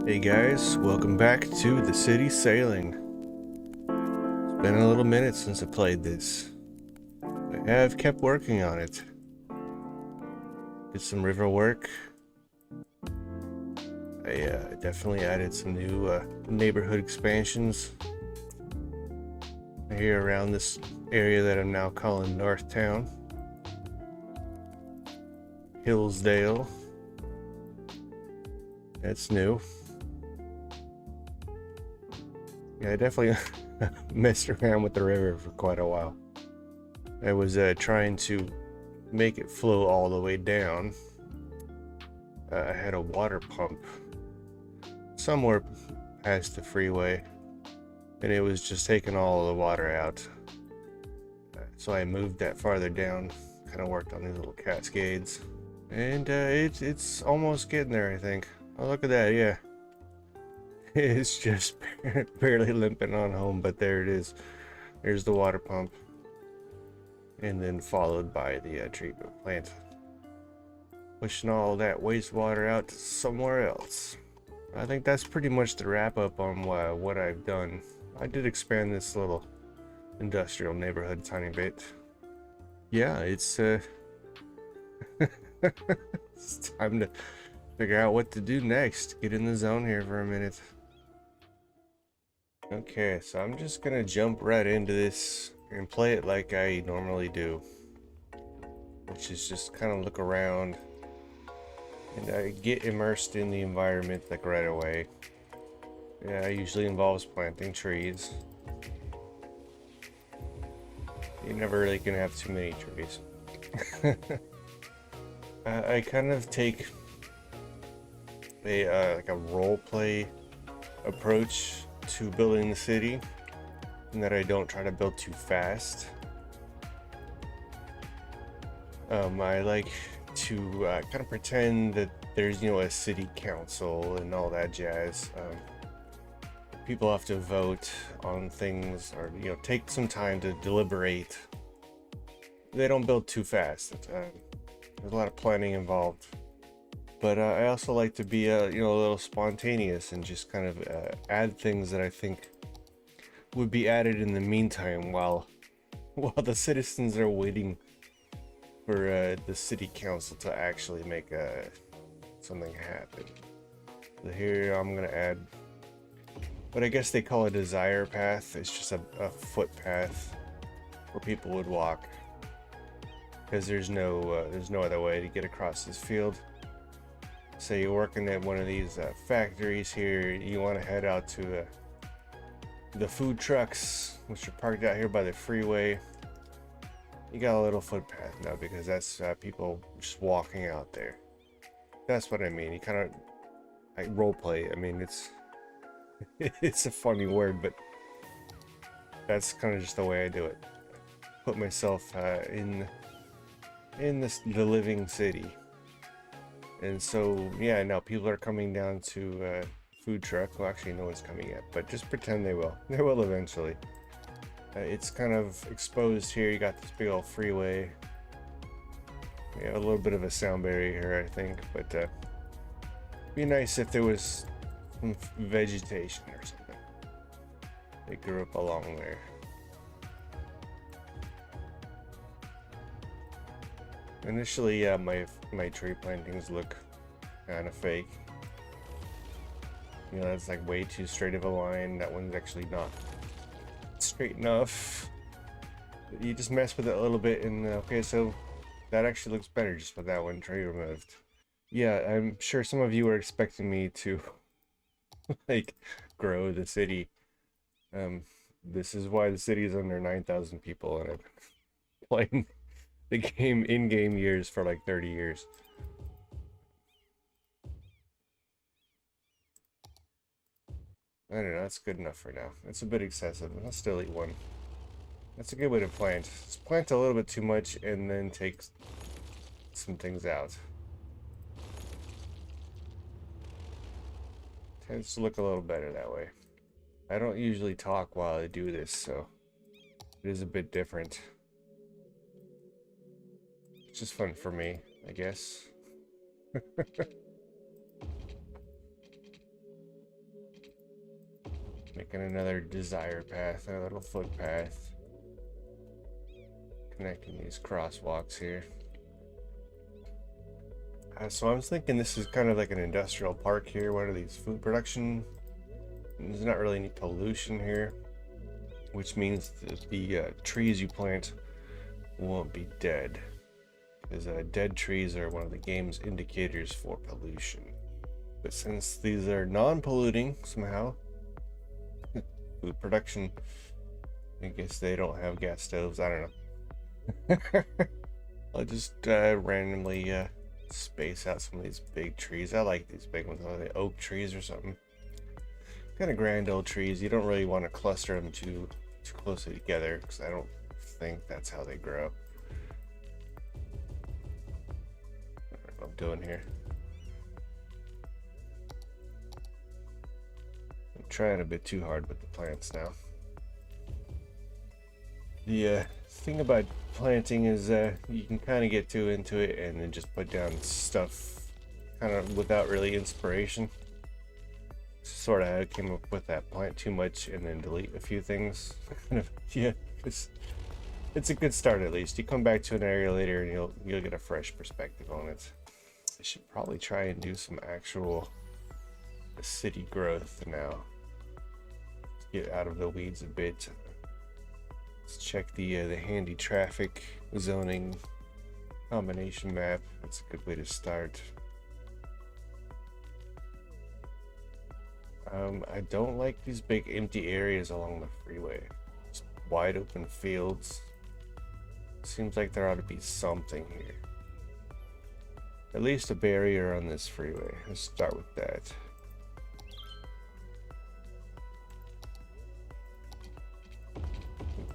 Hey guys, welcome back to the city sailing. It's been a little minute since I played this. I have kept working on it. Did some river work. I definitely added some new neighborhood expansions here around this area that I'm now calling Northtown. Hillsdale. That's new. Yeah, I definitely messed around with the river for quite a while. I was trying to make it flow all the way down. I had a water pump somewhere past the freeway, and it was just taking all the water out. So I moved that farther down, kind of worked on these little cascades, and it's almost getting there, I think. Oh, look at that, yeah. It's just barely limping on home, but there it is. There's the water pump, and then followed by the treatment plant, pushing all that wastewater out to somewhere else. I think that's pretty much the wrap up on what I've done. I did expand this little industrial neighborhood a tiny bit. Yeah, it's it's time to figure out what to do next. Get in the zone here for a minute. Okay, so I'm just gonna jump right into this and play it like I normally do, which is just kind of look around and I get immersed in the environment like right away. Yeah, it usually involves planting trees. You're never really gonna have too many trees. I kind of take a like a role play approach to building the city, and that I don't try to build too fast. I like to kind of pretend that there's, you know, a city council and all that jazz. People have to vote on things, or, you know, take some time to deliberate. They don't build too fast. There's a lot of planning involved. But I also like to be, you know, a little spontaneous and just kind of add things that I think would be added in the meantime while the citizens are waiting for the city council to actually make something happen. So here I'm gonna add what I guess they call a desire path. It's just a footpath where people would walk, because there's no other way to get across this field. Say you're working at one of these factories here, you want to head out to the food trucks, which are parked out here by the freeway. You got a little footpath now, because that's people just walking out there. That's what I mean. You kind of like role play. I mean, it's it's a funny word, but that's kind of just the way I do it. Put myself in the living city. And so, yeah, now people are coming down to food truck. Well, actually, no one's coming yet, but just pretend they will. They will eventually. It's kind of exposed here. You got this big old freeway. Yeah, a little bit of a sound barrier here, I think, but be nice if there was some vegetation or something. They grew up along there. Initially, yeah, my tree plantings look kind of fake. You know, that's like way too straight of a line. That one's actually not straight enough. You just mess with it a little bit, and okay, so that actually looks better just with that one tree removed. Yeah, I'm sure some of you are expecting me to like grow the city. This is why the city is under 9,000 people, and I've been playing the game in-game years for like 30 years. I don't know, that's good enough for now. It's a bit excessive, but I'll still eat one. That's a good way to plant. Just plant a little bit too much and then take some things out. Tends to look a little better that way. I don't usually talk while I do this, so it is a bit different. It's just fun for me, I guess. making another desire path, a little footpath. Connecting these crosswalks here. So I'm thinking this is kind of like an industrial park here. What are these? Food production. There's not really any pollution here, which means that the trees you plant won't be dead, because dead trees are one of the game's indicators for pollution. But since these are non-polluting somehow, food production, I guess they don't have gas stoves. I don't know. I'll just randomly space out some of these big trees. I like these big ones, like the oak trees or something. Kind of grand old trees. You don't really want to cluster them too closely together, because I don't think that's how they grow. I don't know what I'm doing here. I'm trying a bit too hard with the plants now. The thing about planting is you can kind of get too into it and then just put down stuff kind of without really inspiration. Sort of I came up with that, plant too much and then delete a few things. Yeah, it's a good start at least. You come back to an area later and you'll get a fresh perspective on it. I should probably try and do some actual city growth now. Get out of the weeds a bit. Let's check the handy traffic zoning combination map. That's a good way to start. I don't like these big empty areas along the freeway. Just wide open fields. Seems like there ought to be something here. At least a barrier on this freeway. Let's start with that.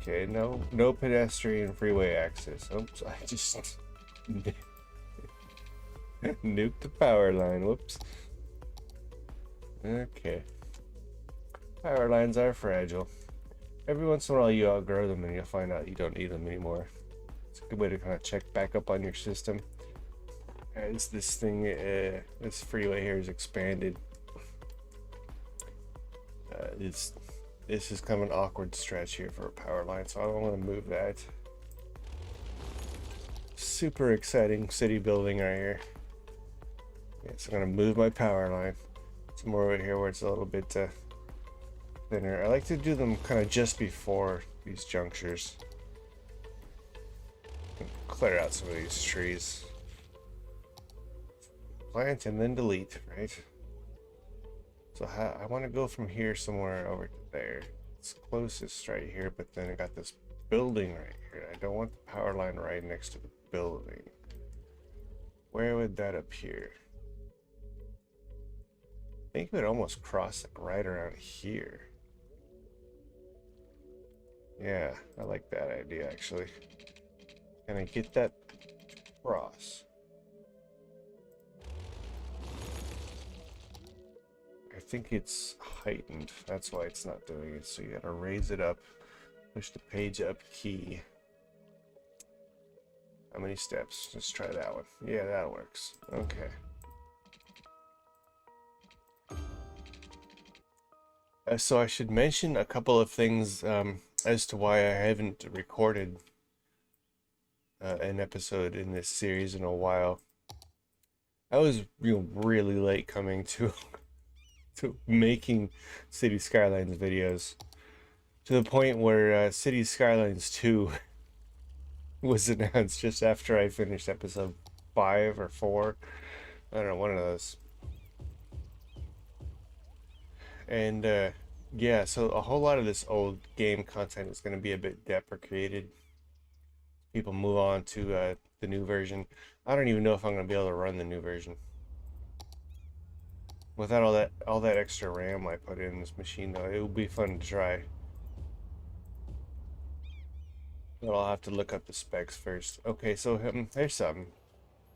Okay, no pedestrian freeway access. Oops, I just nuked the power line. Whoops. Okay. Power lines are fragile. Every once in a while you outgrow them and you'll find out you don't need them anymore. It's a good way to kind of check back up on your system as this thing, this freeway here is expanded. This is kind of an awkward stretch here for a power line, so I don't want to move that. Super exciting city building right here. Yeah, so I'm gonna move my power line. Some more over here where it's a little bit thinner. I like to do them kind of just before these junctures. Clear out some of these trees. Plant and then delete, right? So I want to go from here somewhere over to there. It's closest right here, but then I got this building right here. I don't want the power line right next to the building. Where would that appear? I think it would almost cross like right around here. Yeah, I like that idea actually. Can I get that cross? I think it's heightened. That's why it's not doing it. So you gotta raise it up, push the page up key. How many steps? Let's try that one. Yeah, that works. Okay. So I should mention a couple of things as to why I haven't recorded an episode in this series in a while. I was really late coming to making City Skylines videos, to the point where City Skylines 2 was announced just after I finished episode 5 or 4. I don't know, one of those. And yeah, so a whole lot of this old game content is going to be a bit deprecated. People move on to the new version. I don't even know if I'm going to be able to run the new version without all that extra RAM I put in this machine. Though it would be fun to try, but I'll have to look up the specs first. Okay, so there's something.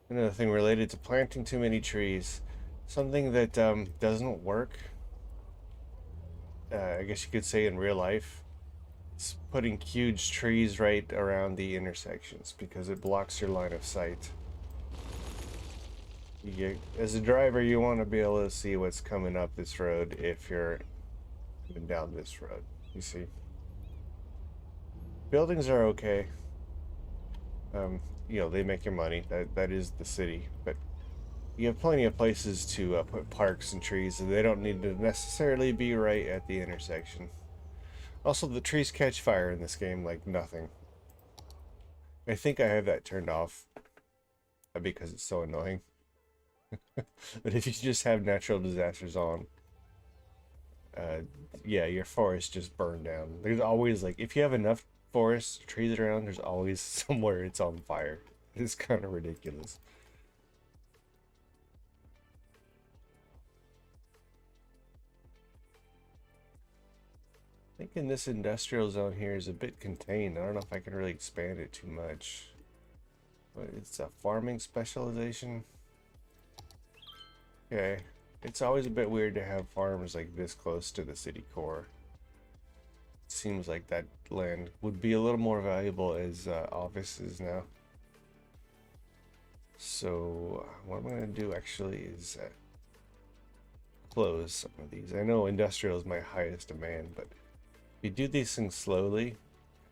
Another thing related to planting too many trees. Something that doesn't work. I guess you could say in real life, it's putting huge trees right around the intersections because it blocks your line of sight. As a driver, you want to be able to see what's coming up this road if you're and down this road. You see, buildings are okay. You know, they make your money. That is the city, but you have plenty of places to put parks and trees, and they don't need to necessarily be right at the intersection. Also, the trees catch fire in this game like nothing. I think I have that turned off because it's so annoying. But if you just have natural disasters on, yeah, your forest just burned down. There's always, like, if you have enough forest trees around, there's always somewhere it's on fire. It's kind of ridiculous. I think in this industrial zone here is a bit contained. I don't know if I can really expand it too much. But it's a farming specialization. Okay. It's always a bit weird to have farms like this close to the city core. It seems like that land would be a little more valuable as offices now. So what I'm going to do actually is close some of these. I know industrial is my highest demand, but if you do these things slowly,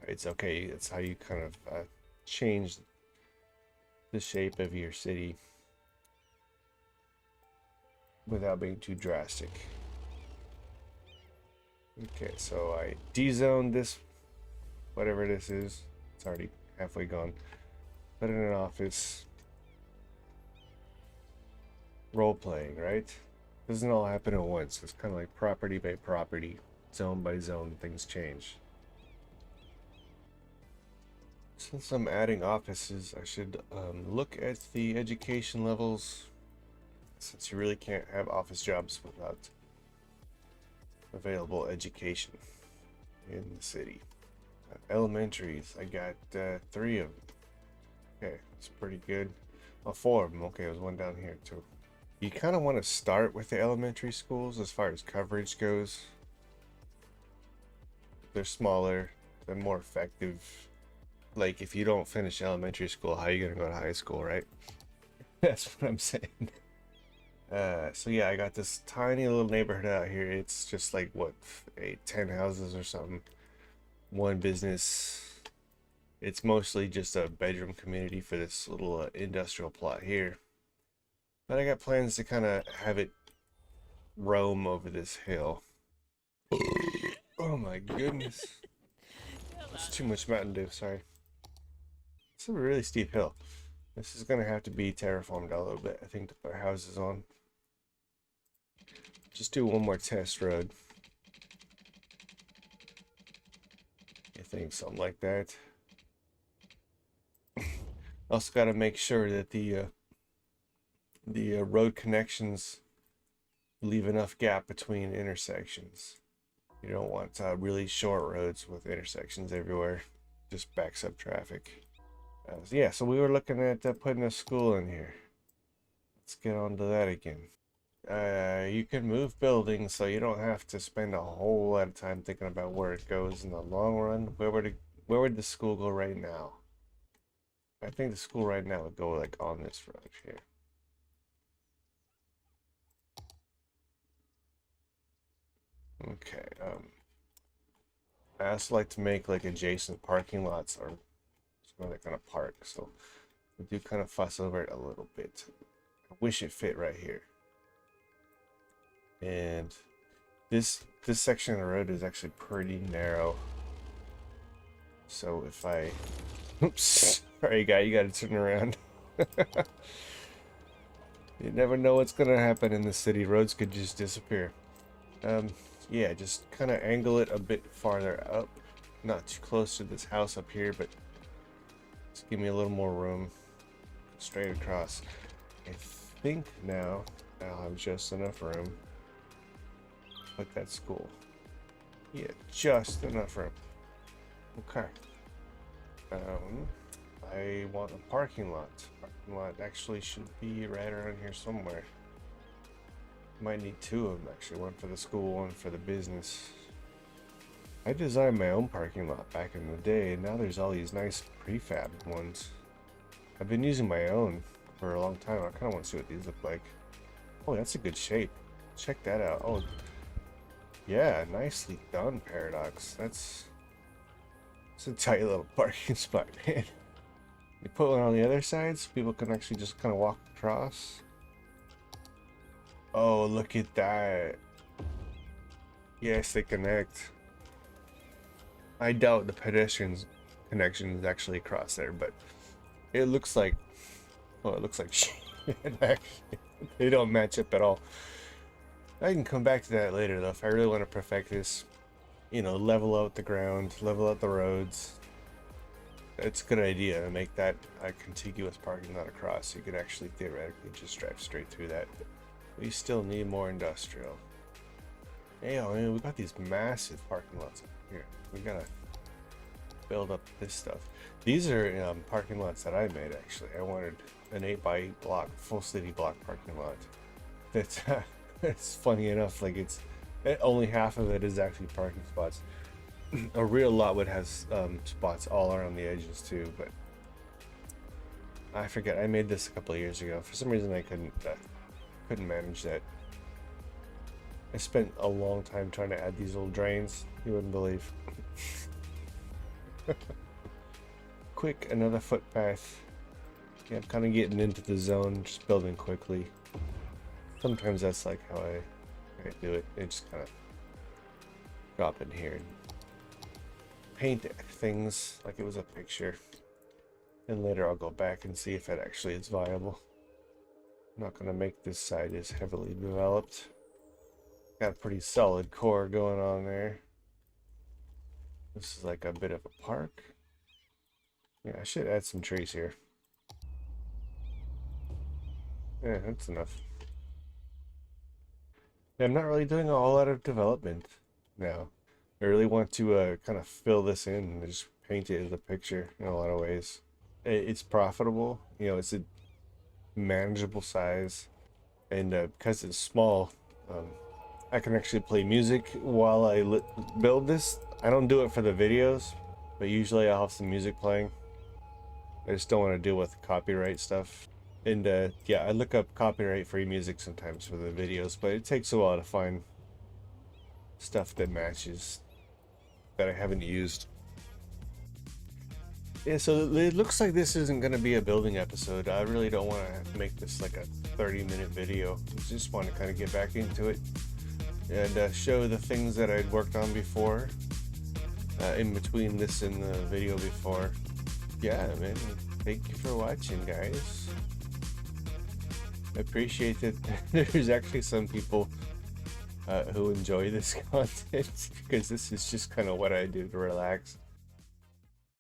it's okay. It's how you kind of change the shape of your city without being too drastic. Okay, so I dezoned this, whatever this is. It's already halfway gone. Put it in an office. Role playing, right? Doesn't all happen at once. It's kind of like property by property, zone by zone, things change. Since I'm adding offices, I should look at the education levels, since you really can't have office jobs without available education in the city. Elementaries, I got 3 of them. Okay, that's pretty good. Oh, 4 of them. Okay, there's one down here too. You kind of want to start with the elementary schools as far as coverage goes. They're smaller, they're more effective. Like, if you don't finish elementary school, how are you gonna go to high school, right? That's what I'm saying. So yeah, I got this tiny little neighborhood out here. It's just like, what, 10 houses or something. One business. It's mostly just a bedroom community for this little industrial plot here. But I got plans to kind of have it roam over this hill. Oh my goodness. That's too much Mountain Dew, sorry. It's a really steep hill. This is going to have to be terraformed a little bit, I think, to put houses on. Just do one more test road. I think something like that. Also got to make sure that the road connections leave enough gap between intersections. You don't want really short roads with intersections everywhere. Just backs up traffic. So yeah, so we were looking at putting a school in here. Let's get on to that again. You can move buildings, so you don't have to spend a whole lot of time thinking about where it goes in the long run. Where would the school go right now? I think the school right now would go like on this road here. Okay, I also like to make like adjacent parking lots or somewhere they're gonna park, so we do kind of fuss over it a little bit. I wish it fit right here. And this section of the road is actually pretty narrow. So if I, oops, sorry guy, you gotta turn around. You never know what's gonna happen in the city. Roads could just disappear. Yeah, just kind of angle it a bit farther up. Not too close to this house up here, but just give me a little more room. Straight across. I think now I'll have just enough room. Put that school. Yeah, just enough room. Okay. I want a parking lot. Parking lot actually should be right around here somewhere. Might need 2 of them actually, one for the school, one for the business. I designed my own parking lot back in the day, and now there's all these nice prefab ones. I've been using my own for a long time. I kind of want to see what these look like. Oh, that's a good shape. Check that out. Oh, Yeah, nicely done, Paradox. It's a tight little parking spot, man. You put one on the other side so people can actually just kind of walk across. Oh, look at that. Yes, they connect. I doubt the pedestrians connection is actually across there, but it looks like, well, it looks like shit. They don't match up at all. I can come back to that later though if I really want to perfect this. You know, level out the ground, level out the roads. It's a good idea to make that a contiguous parking lot across. You could actually theoretically just drive straight through that. But we still need more industrial. Hey, I mean, we got these massive parking lots up here. We gotta build up this stuff. These are parking lots that I made actually. I wanted an 8x8 block, full city block parking lot. That's it's funny enough, like only half of it is actually parking spots. A real lot would have spots all around the edges too, but I forget. I made this a couple of years ago. For some reason, I couldn't manage that. I spent a long time trying to add these little drains. You wouldn't believe. Quick, another footpath. Yeah, I'm kind of getting into the zone, just building quickly. Sometimes that's like how I do it. I just kind of drop in here and paint things like it was a picture. And later I'll go back and see if it actually is viable. I'm not going to make this side as heavily developed. Got a pretty solid core going on there. This is like a bit of a park. Yeah, I should add some trees here. Yeah, that's enough. Yeah, I'm not really doing a whole lot of development now. I really want to kind of fill this in and just paint it as a picture in a lot of ways. It's profitable, you know, it's a manageable size, and because it's small, I can actually play music while I build this. I don't do it for the videos, but usually I'll have some music playing. I just don't want to deal with copyright stuff. And yeah, I look up copyright-free music sometimes for the videos, but it takes a while to find stuff that matches that I haven't used. Yeah, so it looks like this isn't going to be a building episode. I really don't want to make this like a 30-minute video. I just want to kind of get back into it and show the things that I'd worked on before, in between this and the video before. Yeah, man, thank you for watching, guys. I appreciate that there's actually some people who enjoy this content, because this is just kind of what I do to relax.